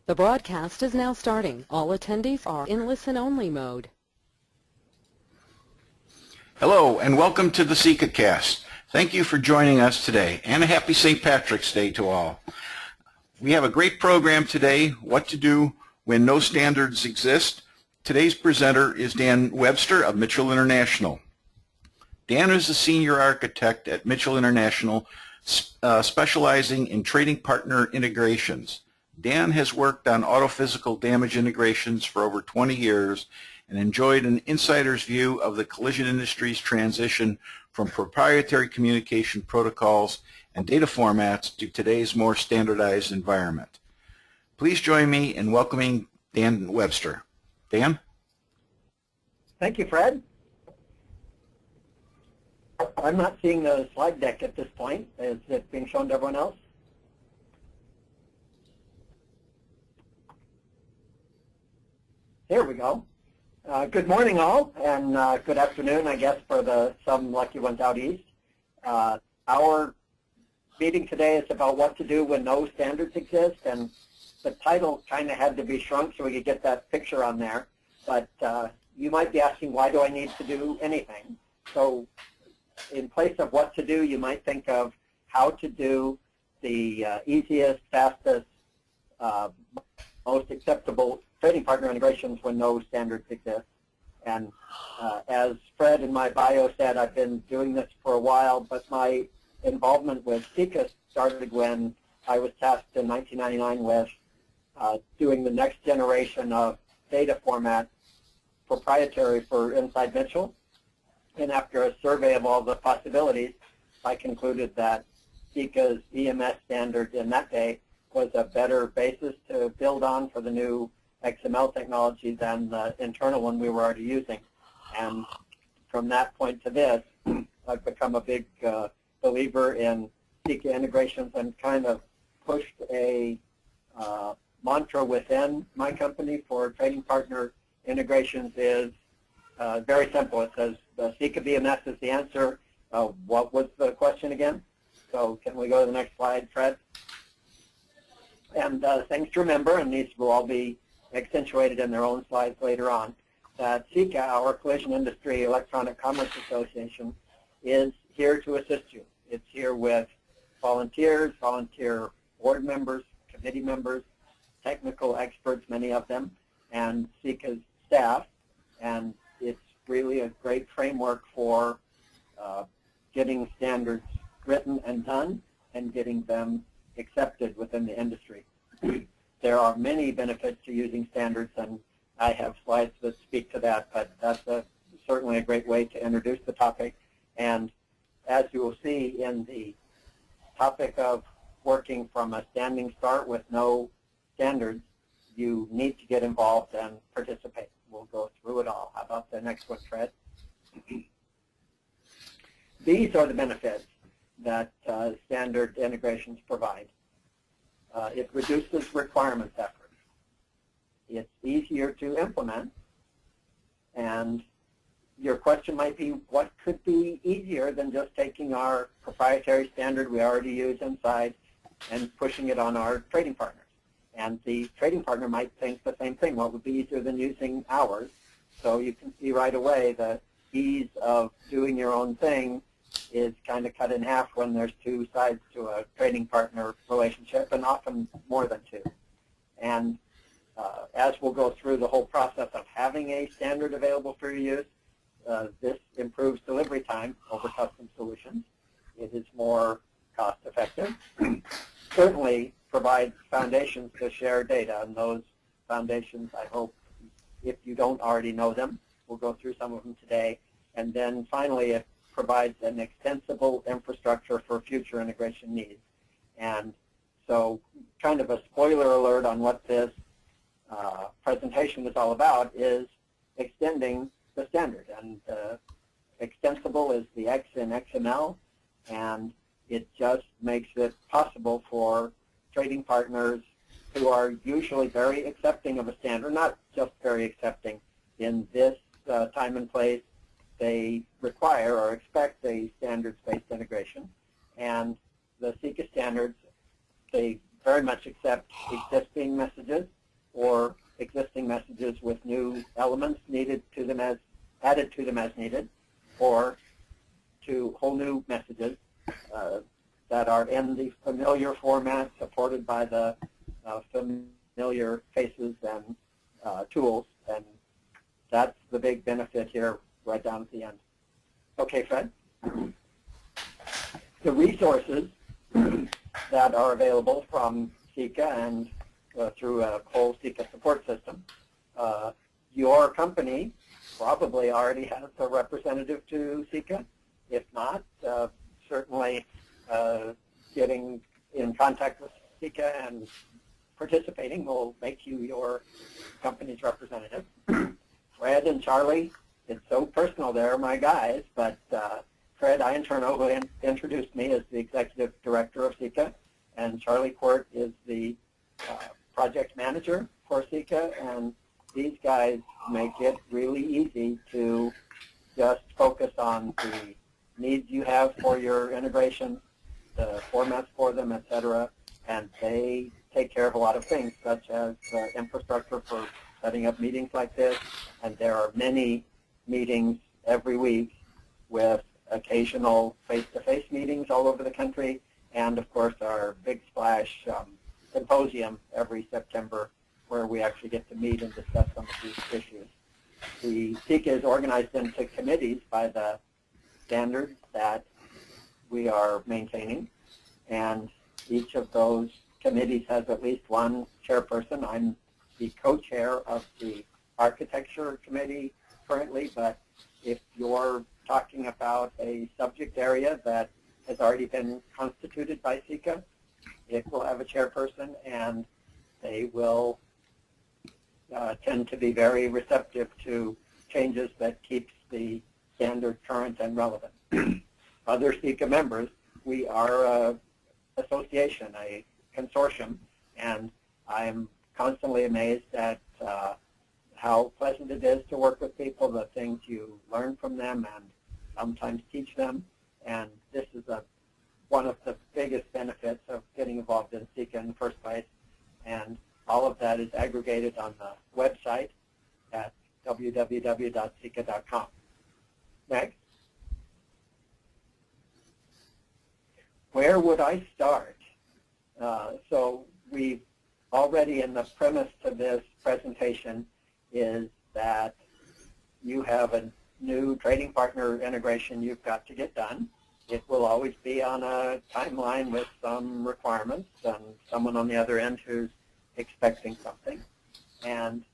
The broadcast is now starting. All attendees are in listen-only mode. Hello, and welcome to the CIECAst. Thank you for joining us today, and a happy St. Patrick's Day to all. We have a great program today, What to Do When No Standards Exist. Today's presenter is Dan Webster of Mitchell International. Dan is a senior architect at Mitchell International, specializing in trading partner integrations. Dan has worked on auto-physical damage integrations for over 20 years and enjoyed an insider's view of the collision industry's transition from proprietary communication protocols and data formats to today's more standardized environment. Please join me in welcoming Dan Webster. Dan? Thank you, Fred. I'm not seeing the slide deck at this point. Is it being shown to everyone else? Here we go. Good morning, all, and good afternoon, I guess, for some lucky ones out east. Our meeting today is about what to do when no standards exist, and the title kind of had to be shrunk so we could get that picture on there. But you might be asking, why do I need to do anything? So in place of what to do, you might think of how to do the easiest, fastest, most acceptable trading partner integrations when no standards exist. And as Fred in my bio said, I've been doing this for a while, but my involvement with CIECA started when I was tasked in 1999 with doing the next generation of data format proprietary for inside Mitchell. And after a survey of all the possibilities, I concluded that CIECA's EMS standard in that day was a better basis to build on for the new XML technology than the internal one we were already using. And from that point to this, I've become a big believer in CIECA integrations and kind of pushed a mantra within my company for trading partner integrations is very simple. It says CIECA BMS is the answer. What was the question again? So can we go to the next slide, Fred? And things to remember, and these will all be accentuated in their own slides later on, that CIECA, our Collision Industry Electronic Commerce Association, is here to assist you. It's here with volunteers, volunteer board members, committee members, technical experts, many of them, and CIECA's staff, and it's really a great framework for getting standards written and done and getting them accepted within the industry. There are many benefits to using standards, and I have slides that speak to that, but that's certainly a great way to introduce the topic. And as you will see in the topic of working from a standing start with no standards, you need to get involved and participate. We'll go through it all. How about the next one, Fred? These are the benefits that standard integrations provide. It reduces requirements effort. It's easier to implement. And your question might be, what could be easier than just taking our proprietary standard we already use inside and pushing it on our trading partners? And the trading partner might think the same thing. What would be easier than using ours? So you can see right away the ease of doing your own thing is kind of cut in half when there's two sides to a trading partner relationship, and often more than two. And as we'll go through the whole process of having a standard available for your use, this improves delivery time over custom solutions. It is more cost effective. Certainly provides foundations to share data, and those foundations, I hope, if you don't already know them, we'll go through some of them today. And then finally, it provides an extensible infrastructure for future integration needs. And so kind of a spoiler alert on what this presentation is all about is extending the standard. And extensible is the X in XML, and it just makes it possible for trading partners who are usually very accepting of a standard, not just very accepting. In this time and place, they require or expect a standards-based integration. And the CIECA standards, they very much accept existing messages or existing messages with new elements needed to them as added to them as needed, or to whole new messages that are in the familiar format supported by the familiar faces and tools. And that's the big benefit here right down at the end. Okay, Fred? The resources that are available from CIECA and through a whole CIECA support system. Your company probably already has a representative to CIECA. If not, certainly getting in contact with CIECA and participating will make you your company's representative. Fred and Charlie, it's so personal, they're my guys, but Fred Ianturno, who introduced me as the executive director of CIECA, and Charlie Quirk is the project manager for CIECA, and these guys make it really easy to just focus on the needs you have for your integration, the formats for them, etc., and they take care of a lot of things, such as infrastructure for setting up meetings like this, and there are many meetings every week with occasional face-to-face meetings all over the country, and of course our big splash symposium every September where we actually get to meet and discuss some of these issues. The CIECA is organized into committees by the standards that we are maintaining, and each of those committees has at least one chairperson. I'm the co-chair of the architecture committee currently, but if you're talking about a subject area that has already been constituted by CIECA, it will have a chairperson, and they will tend to be very receptive to changes that keeps the standard current and relevant. Other CIECA members, we are an association, a consortium, and I'm constantly amazed at how pleasant it is to work with people, the things you learn from them and sometimes teach them, and this is one of the biggest benefits of getting involved in CIECA in the first place, and all of that is aggregated on the website at www.CIECA.com. Next. Where would I start? So we've already, in the premise to this presentation is that you have a new trading partner integration you've got to get done. It will always be on a timeline with some requirements and someone on the other end who's expecting something. And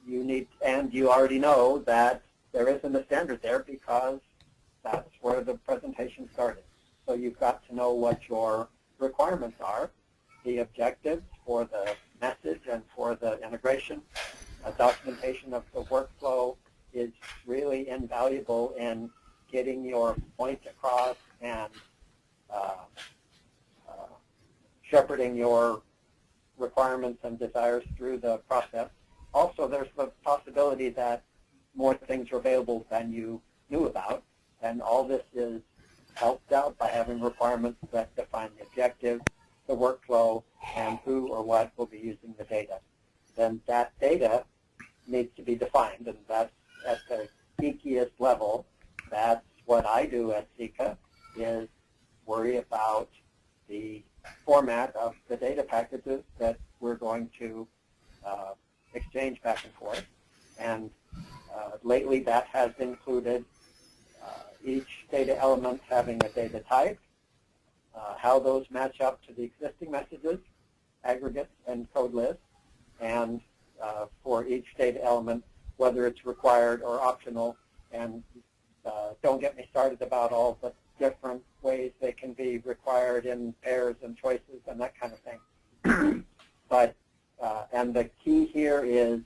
you already know that there isn't a standard there because that's where the presentation started. So you've got to know what your requirements are, the objectives for the message and for the integration. A documentation of the workflow is really invaluable in getting your point across and shepherding your requirements and desires through the process. Also, there's the possibility that more things are available than you knew about, and all this is helped out by having requirements that define the objective, the workflow, and who or what will be using the data. Then that data needs to be defined, and that's at the geekiest level. That's what I do at CIECA, is worry about the format of the data packages that we're going to exchange back and forth. And lately that has included each data element having a data type, how those match up to the existing messages, aggregates, and code lists, and for each data element, whether it's required or optional. And don't get me started about all the different ways they can be required in pairs and choices and that kind of thing. But and the key here is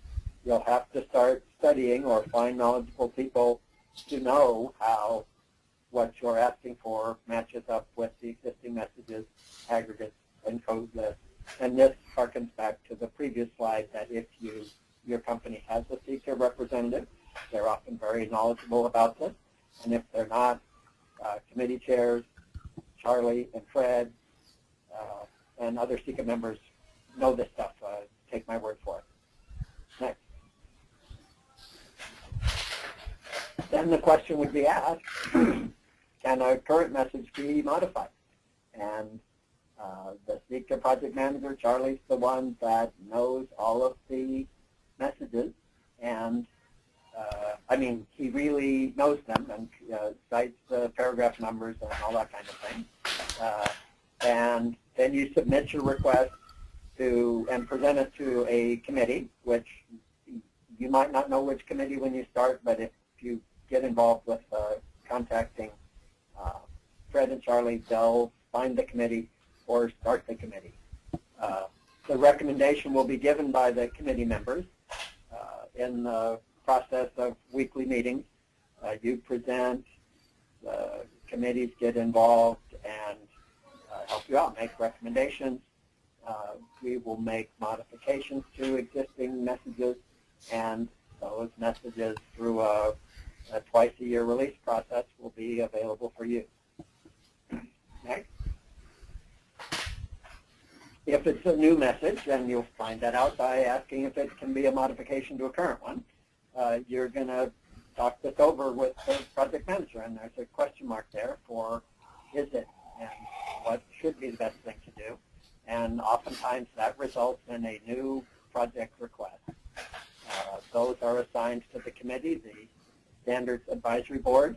you'll have to start studying or find knowledgeable people to know how what you're asking for matches up with the existing messages, aggregates, and code lists. And this harkens back to the previous slide that if your company has a CIECA representative, they're often very knowledgeable about this. And if they're not, committee chairs, Charlie and Fred, and other CIECA members know this stuff. Take my word for it. then the question would be asked, can a current message be modified? And the CIECA project manager, Charlie's the one that knows all of the messages, and I mean, he really knows them and cites the paragraph numbers and all that kind of thing. And then you submit your request to and present it to a committee, which you might not know which committee when you start, but if you get involved with contacting Fred and Charlie, they'll find the committee or start the committee. The recommendation will be given by the committee members in the process of weekly meetings. You present, the committees get involved and help you out, make recommendations. We will make modifications to existing messages, and those messages through a twice-a-year release process will be available for use. Next. If it's a new message, then you'll find that out by asking if it can be a modification to a current one. You're going to talk this over with the project manager, and there's a question mark there for is it and what should be the best thing to do. And oftentimes that results in a new project request. Those are assigned to the committee, the Standards Advisory Board,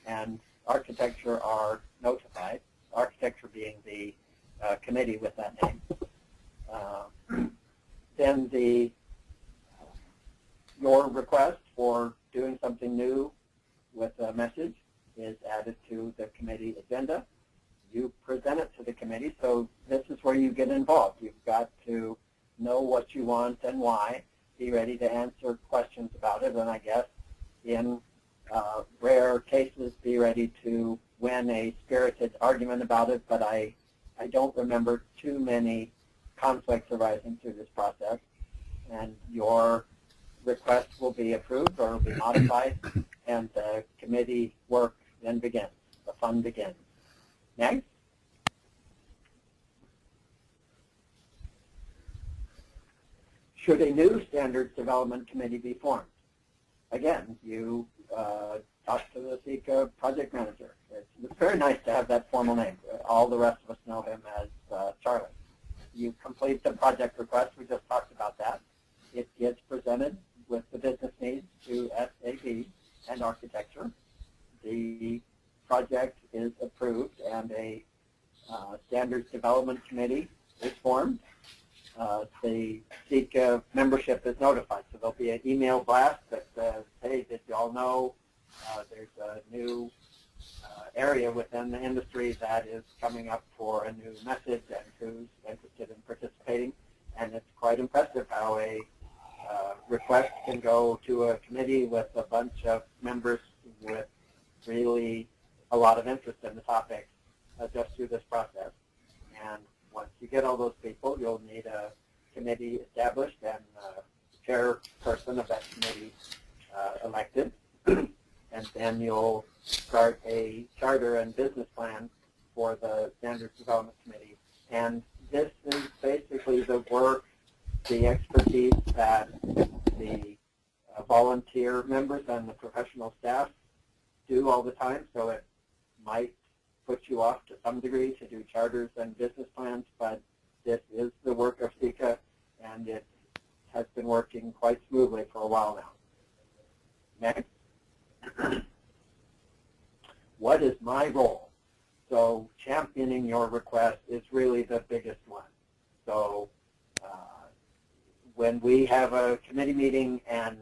and architecture are notified, architecture being the committee with that name. Then your request for doing something new with a message is added to the committee agenda. You present it to the committee, so this is where you get involved. You've got to know what you want and why, be ready to answer questions about it, and I guess in rare cases be ready to win a spirited argument about it, but I don't remember too many conflicts arising through this process, and your request will be approved or will be modified, and the committee work then begins. The fun begins. Next. Should a new standards development committee be formed? Again, you talk to the CIECA project manager. It's very nice to have that formal name. All the rest of us know him as Charlie. You complete the project request. We just talked about that. It gets presented with the business needs to SAB and architecture. The project is approved and a standards development committee is formed. The CIECA membership is notified, so there'll be an email blast that says, hey, did you all know there's a new area within the industry that is coming up for a new message and who's interested in participating. And it's quite impressive how a request can go to a committee with a bunch of members with really a lot of interest in the topic just through this process. And once you get all those people, you'll need a committee established and a chairperson of that committee elected. And then you'll start a charter and business plan for the Standards Development Committee. And this is basically the work, the expertise that the volunteer members and the professional staff do all the time. So it might put you off to some degree to do charters and business plans, but this is the work of CIECA, and it has been working quite smoothly for a while now. Next. What is my role? So championing your request is really the biggest one. So when we have a committee meeting and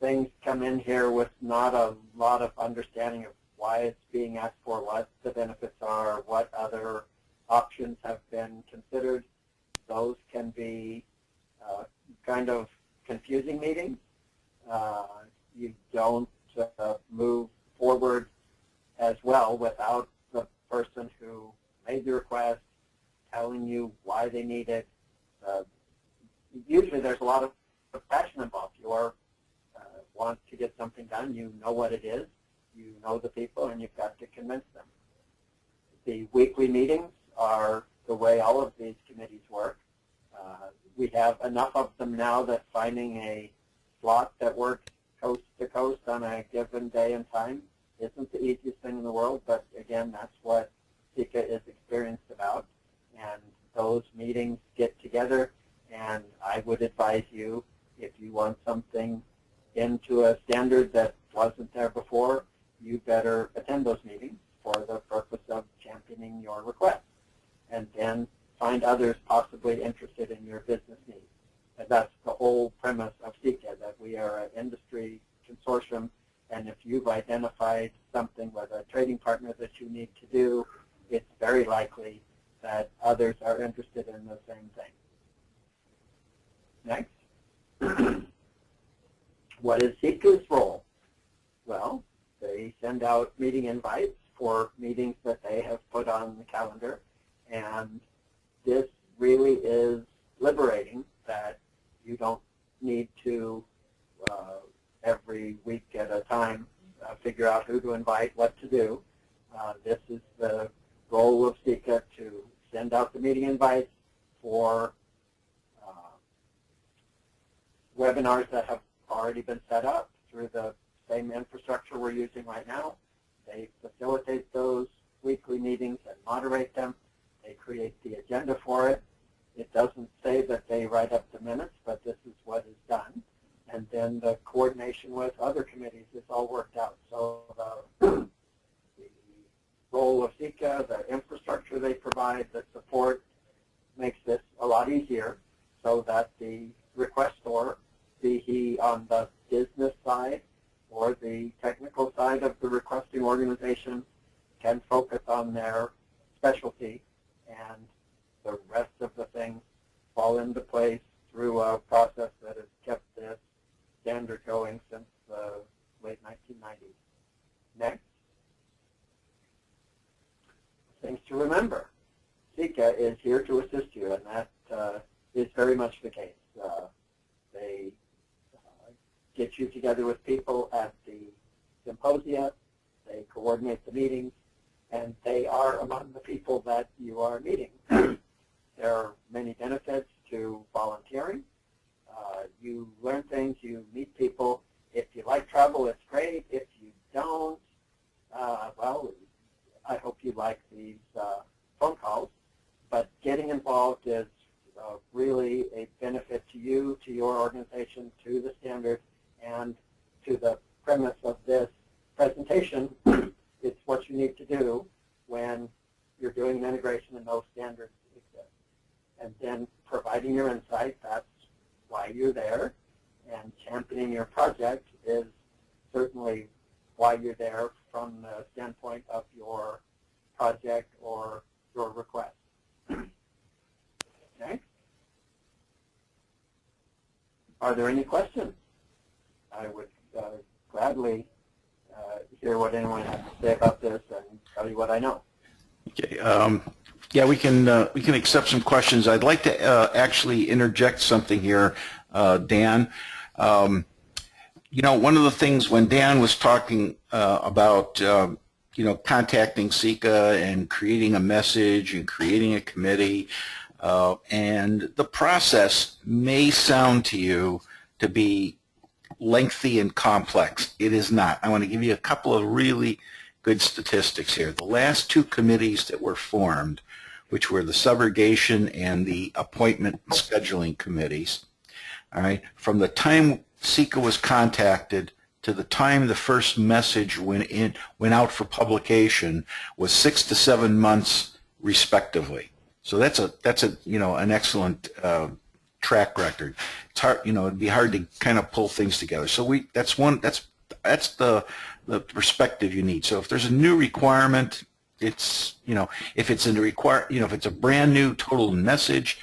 things come in here with not a lot of understanding of why it's being asked for, what the benefits are, what other options have been considered, those can be kind of confusing meetings. You don't move forward as well without the person who made the request telling you why they need it. Usually there's a lot of passion involved. You want to get something done. You know what it is. You know the people, and you've got to convince them. The weekly meetings are the way all of these committees work. We have enough of them now that finding a slot that works coast to coast on a given day and time isn't the easiest thing in the world, but again, that's what CIECA is experienced about. And those meetings get together, and I would advise you, if you want something into a standard that wasn't there before, you better attend those meetings for the purpose of championing your request, and then find others possibly interested in your business needs. And that's the whole premise of CIECA, that we are an industry consortium, and if you've identified something with a trading partner that you need to do, it's very likely that others are interested in the same thing. Next. What is CIECA's role? Well, they send out meeting invites for meetings that they have put on the calendar, and this really is liberating, that you don't need to every week at a time figure out who to invite, what to do. This is the role of CIECA, to send out the meeting invites for webinars that have already been set up through the same infrastructure we're using right now. They facilitate those weekly meetings and moderate them. They create the agenda for it. It doesn't say that they write up the minutes, but this is what is done. And then the coordination with other committees is all worked out. So the role of CIECA, the infrastructure they provide, the support, makes this a lot easier, so that the requestor, be he on the business side or the technical side of the requesting organization, can focus on their specialty, and the rest of the things fall into place through a process that has kept this standard going since the late 1990s. Next. Things to remember. CIECA is here to assist you, and that is very much the case. They get you together with people at the symposia, they coordinate the meetings, and they are among the people that you are meeting. There are many benefits to volunteering. You learn things, you meet people. If you like travel, it's great. If you don't, well, I hope you like these phone calls. But getting involved is really a benefit to you, to your organization, to the standard, and to the premise of this presentation. It's what you need to do when you're doing an integration and those standards exist. And then providing your insight, that's why you're there. And championing your project is certainly why you're there from the standpoint of your project or your request. Okay? Are there any questions? I would gladly hear what anyone has to say about this and tell you what I know. Okay. Yeah, we can accept some questions. I'd like to actually interject something here, Dan. You know, one of the things when Dan was talking about you know, contacting CIECA and creating a message and creating a committee, and the process may sound to you to be lengthy and complex. It is not. I want to give you a couple of really good statistics here. The last two committees that were formed, which were the subrogation and the appointment and scheduling committees, all right, from the time CIECA was contacted to the time the first message went out for publication was 6 to 7 months respectively. So that's a you know, an excellent track record. It's hard, you know, it'd be hard to kind of pull things together. So that's the perspective you need. So if there's a new requirement, it's, you know, if it's if it's a brand new total message,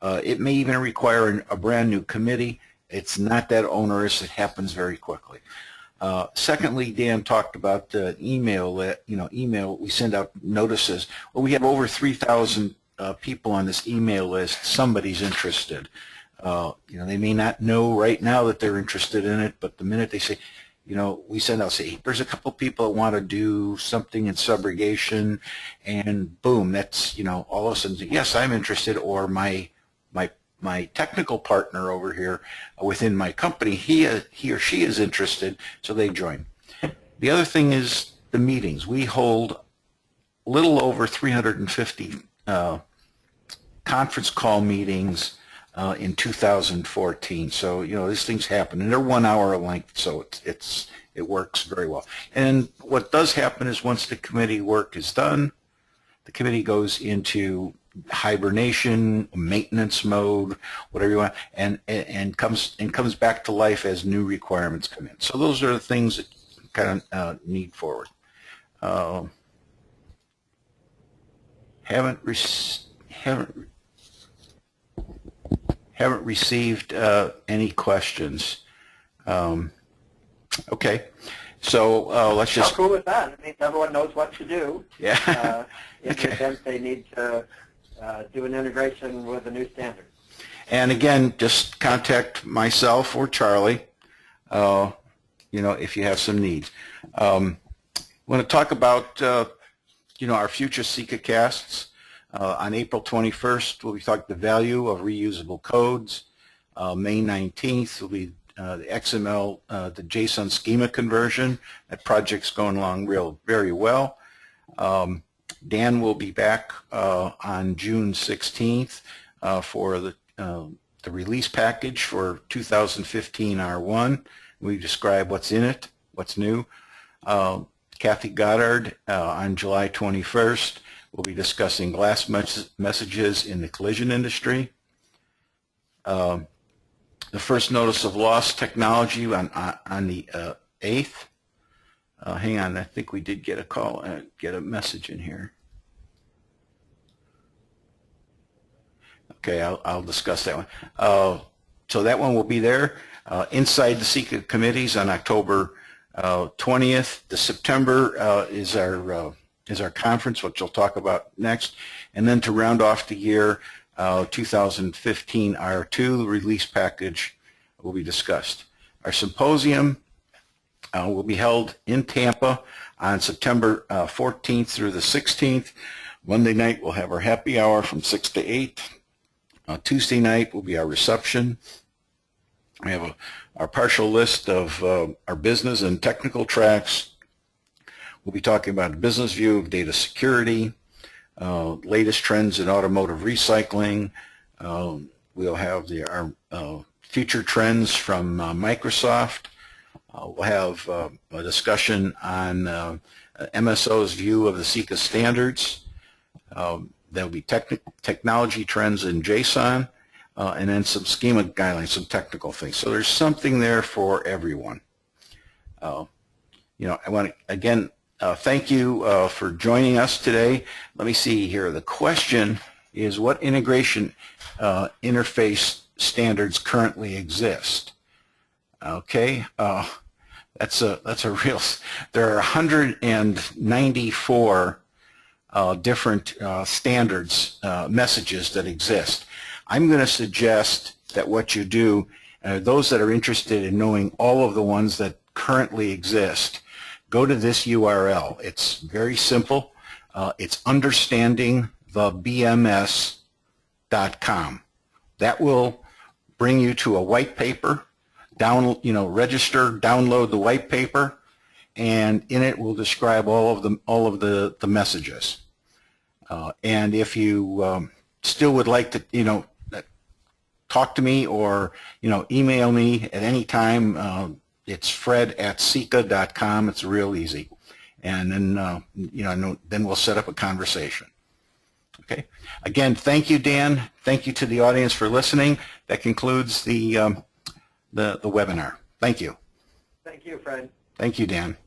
it may even require a brand new committee. It's not that onerous. It happens very quickly. Secondly, Dan talked about the email. We send out notices. Well, we have over 3,000 people on this email list. Somebody's interested. You know, they may not know right now that they're interested in it, but the minute they say, you know, we send out, say, there's a couple people that want to do something in subrogation, and boom, that's, you know, all of a sudden, yes, I'm interested, or my my technical partner over here within my company, he or she is interested, so they join. The other thing is the meetings. We hold a little over 350 conference call meetings in 2014. So, you know, these things happen, and they're 1 hour length, so it works very well. And what does happen is once the committee work is done, the committee goes into hibernation, maintenance mode, whatever you want, and comes back to life as new requirements come in. So those are the things that you kind of need forward. Haven't received any questions. Okay, so let's just. How cool is that? It means everyone knows what to do. Yeah. In the event they need to do an integration with a new standard. And again, just contact myself or Charlie, you know, if you have some needs. I want to talk about, you know, our future CIECAcasts. On April 21st, we'll be talking the value of reusable codes. May 19th will be the XML, the JSON schema conversion. That project's going along very well. Dan will be back on June 16th for the release package for 2015 R1. We describe what's in it, what's new. Kathy Goddard on July 21st will be discussing glass messages in the collision industry. The first notice of loss technology on the 8th. Hang on, I think we did get a call, get a message in here. Okay, I'll discuss that one. So that one will be there. Inside the CIECA committees on October 20th. The September is our conference, which we'll talk about next. And then to round off the year, 2015 R2, the release package will be discussed. Our symposium will be held in Tampa on September 14th through the 16th. Monday night we'll have our happy hour from 6 to 8. Tuesday night will be our reception. We have our partial list of our business and technical tracks. We'll be talking about the business view of data security, latest trends in automotive recycling. We'll have our future trends from Microsoft. We'll have a discussion on MSO's view of the CIECA standards. There'll be technology trends in JSON, and then some schema guidelines, some technical things. So there's something there for everyone. You know, I want to, again, thank you for joining us today. Let me see here. The question is, what integration interface standards currently exist? Okay, that's a real. There are 194 different standards messages that exist. I'm going to suggest that what you do, those that are interested in knowing all of the ones that currently exist, go to this URL. It's very simple. It's understandingthebms.com. That will bring you to a white paper. Register, download the white paper, and in it will describe all of the messages. And if you still would like to, talk to me or email me at any time, it's fred@CIECA.com. It's real easy, and then then we'll set up a conversation. Okay. Again, thank you, Dan. Thank you to the audience for listening. That concludes the webinar. Thank you. Thank you, Fred. Thank you, Dan.